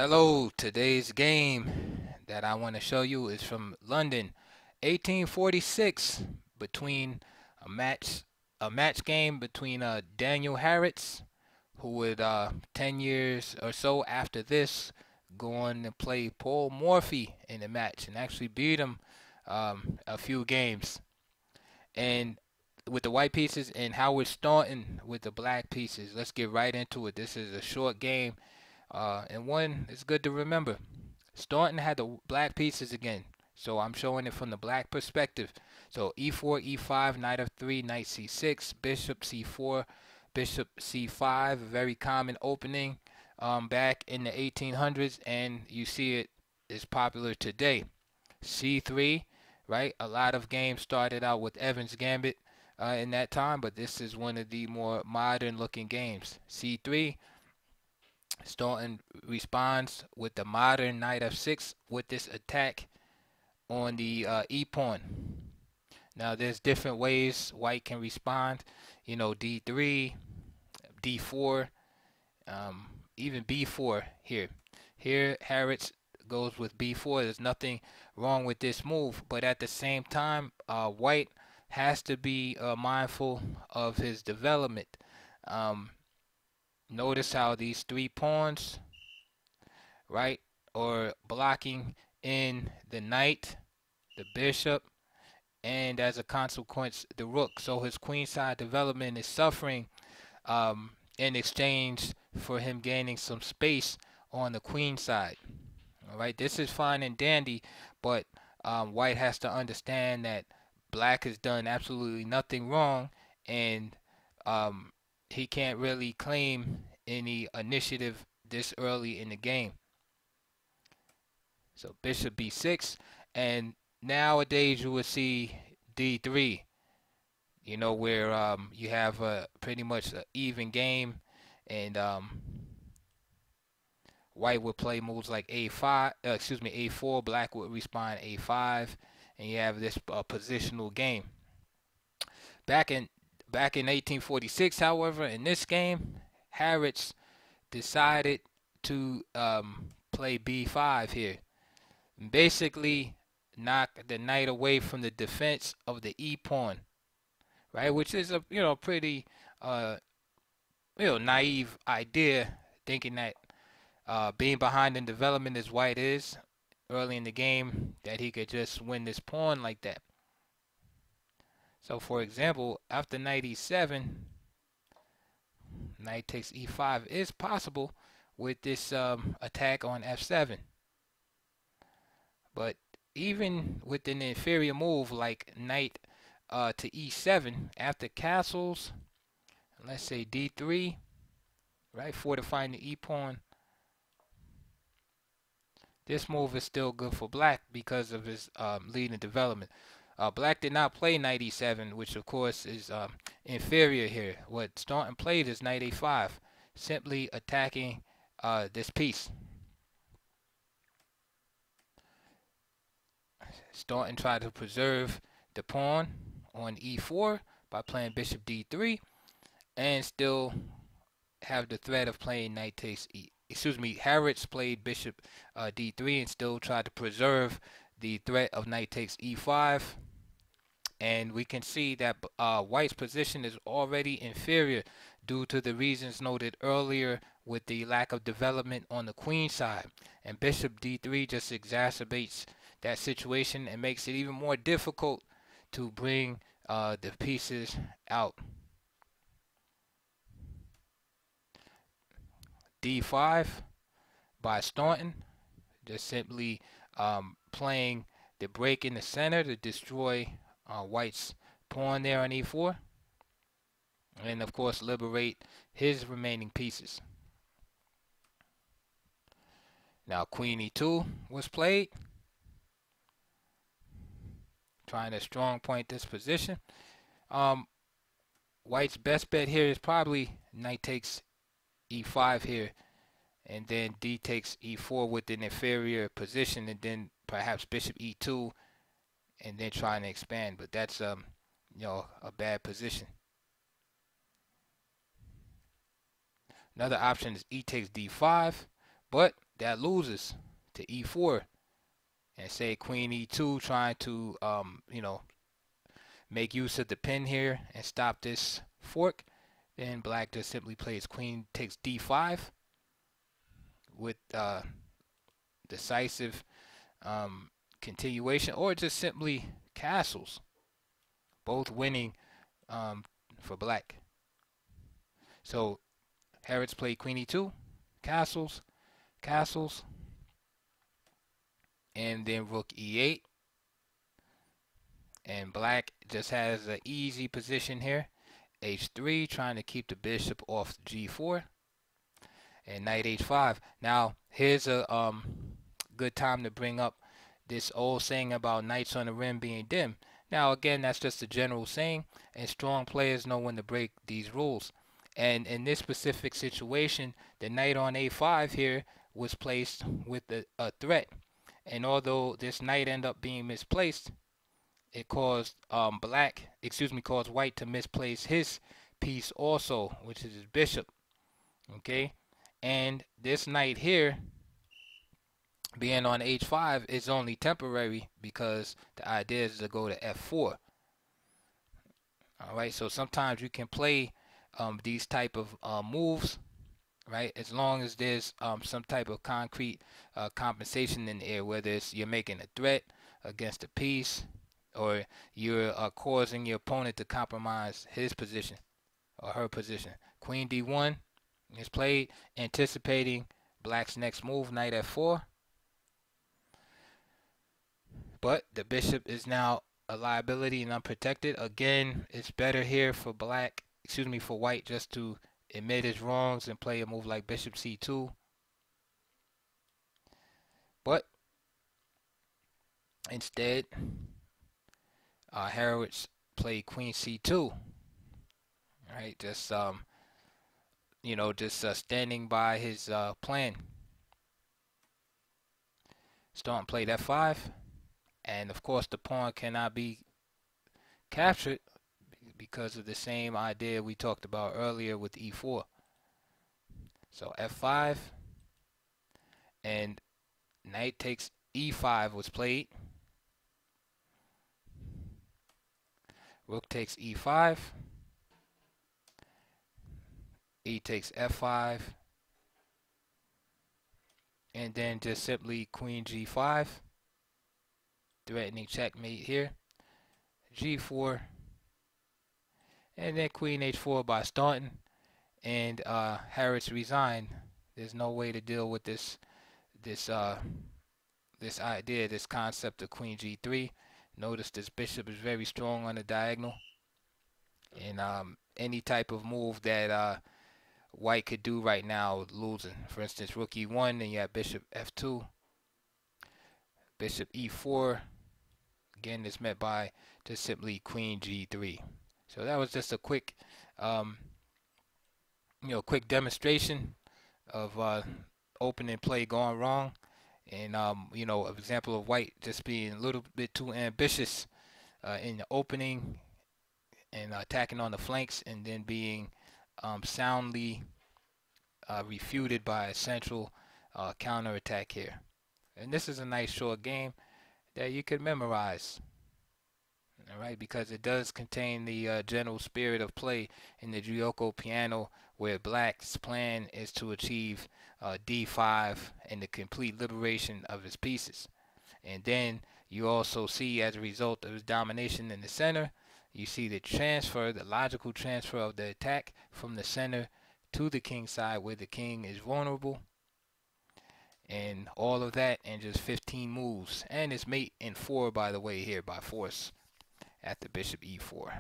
Hello, today's game that I want to show you is from London, 1846, between a match game between Daniel Harrwitz, who would 10 years or so after this go on to play Paul Morphy in the match and actually beat him a few games. And with the white pieces and Harrwitz-Staunton with the black pieces. Let's get right into it. This is a short game. And one is good to remember. Staunton had the black pieces again, so I'm showing it from the black perspective. So e4, e5, knight f3, knight c6, bishop c4, bishop c5, a very common opening back in the 1800s, and you see it is popular today. c3, right? A lot of games started out with Evans Gambit in that time, but this is one of the more modern looking games. c3, Staunton responds with the modern knight f6 with this attack on the e-pawn. Now there's different ways white can respond. You know, d3, d4, even b4 here. Here Harrwitz goes with b4. There's nothing wrong with this move, but at the same time, white has to be mindful of his development. Notice how these three pawns, right, are blocking in the knight, the bishop, and as a consequence, the rook. So his queenside development is suffering in exchange for him gaining some space on the queen side. All right, this is fine and dandy, but white has to understand that black has done absolutely nothing wrong, and he can't really claim any initiative this early in the game. So bishop b6, and nowadays you would see d3, you know, where you have pretty much an even game, and white would play moves like a5, a4, black would respond a5, and you have this positional game. Back in 1846, however, in this game, Harrwitz decided to play b5 here, and basically knock the knight away from the defense of the e-pawn, right? Which is a pretty naive idea, thinking that being behind in development as white is early in the game, that he could just win this pawn like that. So for example, after knight e7, knight takes e5 is possible with this attack on f7. But even with an inferior move like knight to e7, after castles, let's say d3, right, fortifying the e-pawn, this move is still good for black because of his leading development. Black did not play knight e7, which of course is inferior here. What Staunton played is knight a5, simply attacking this piece. Staunton tried to preserve the pawn on e4 by playing bishop d3, and still have the threat of playing knight takes Harrwitz played bishop d3 and still tried to preserve the threat of knight takes e5. And we can see that white's position is already inferior due to the reasons noted earlier with the lack of development on the queen side. And bishop d3 just exacerbates that situation and makes it even more difficult to bring the pieces out. d5 by Staunton, just simply playing the break in the center to destroy white's pawn there on e4, and of course liberate his remaining pieces. Now queen e2 was played, trying to strong point this position. White's best bet here is probably knight takes e5 here, and then d takes e4 with an inferior position, and then perhaps bishop e2, and then trying to expand. But that's a bad position. Another option is e takes d5, but that loses to e4, and say queen e2, trying to make use of the pin here and stop this fork, then black just simply plays queen takes d5 with decisive continuation, or just simply castles, both winning for black. So Harrwitz played queen e2, castles, castles, and then rook e8. And black just has an easy position here. h3, trying to keep the bishop off g4. And knight h5. Now, here's a good time to bring up this old saying about knights on the rim being dim. Now, again, that's just a general saying, and strong players know when to break these rules. And in this specific situation, the knight on a5 here was placed with a threat. And although this knight ended up being misplaced, it caused caused white to misplace his piece also, which is his bishop. Okay, and this knight here being on h5 is only temporary, because the idea is to go to f4. All right, so sometimes you can play these type of moves, right, as long as there's some type of concrete compensation in the air, whether it's you're making a threat against a piece, or you're causing your opponent to compromise his position or her position. Queen d1 is played, anticipating black's next move, knight f4. But the bishop is now a liability and unprotected. Again, it's better here for for white, just to admit his wrongs and play a move like bishop c2. But instead, Harrwitz played queen c2. Right, just standing by his plan. Staunton played f5, and of course the pawn cannot be captured because of the same idea we talked about earlier with e4. So f5, and knight takes e5 was played. Rook takes e5. E takes f5. And then just simply queen g5. Threatening checkmate here. g4. And then queen h4 by Staunton. And Harrwitz resigned. There's no way to deal with this idea, this concept of queen g3. Notice this bishop is very strong on the diagonal. And any type of move that white could do right now, losing. For instance, rook e1, then you have bishop f2. Bishop e4. Again, it's met by just simply queen g3. So that was just a quick, quick demonstration of opening play gone wrong. And, an example of white just being a little bit too ambitious in the opening and attacking on the flanks, and then being soundly refuted by a central counterattack here. And this is a nice short game that you could memorize, all right, because it does contain the general spirit of play in the Giuoco piano, where black's plan is to achieve d5 and the complete liberation of his pieces. And then you also see, as a result of his domination in the center, you see the transfer, the logical transfer of the attack from the center to the king side, where the king is vulnerable. And all of that in just 15 moves. And it's mate in 4, by the way, here by force at the bishop e4.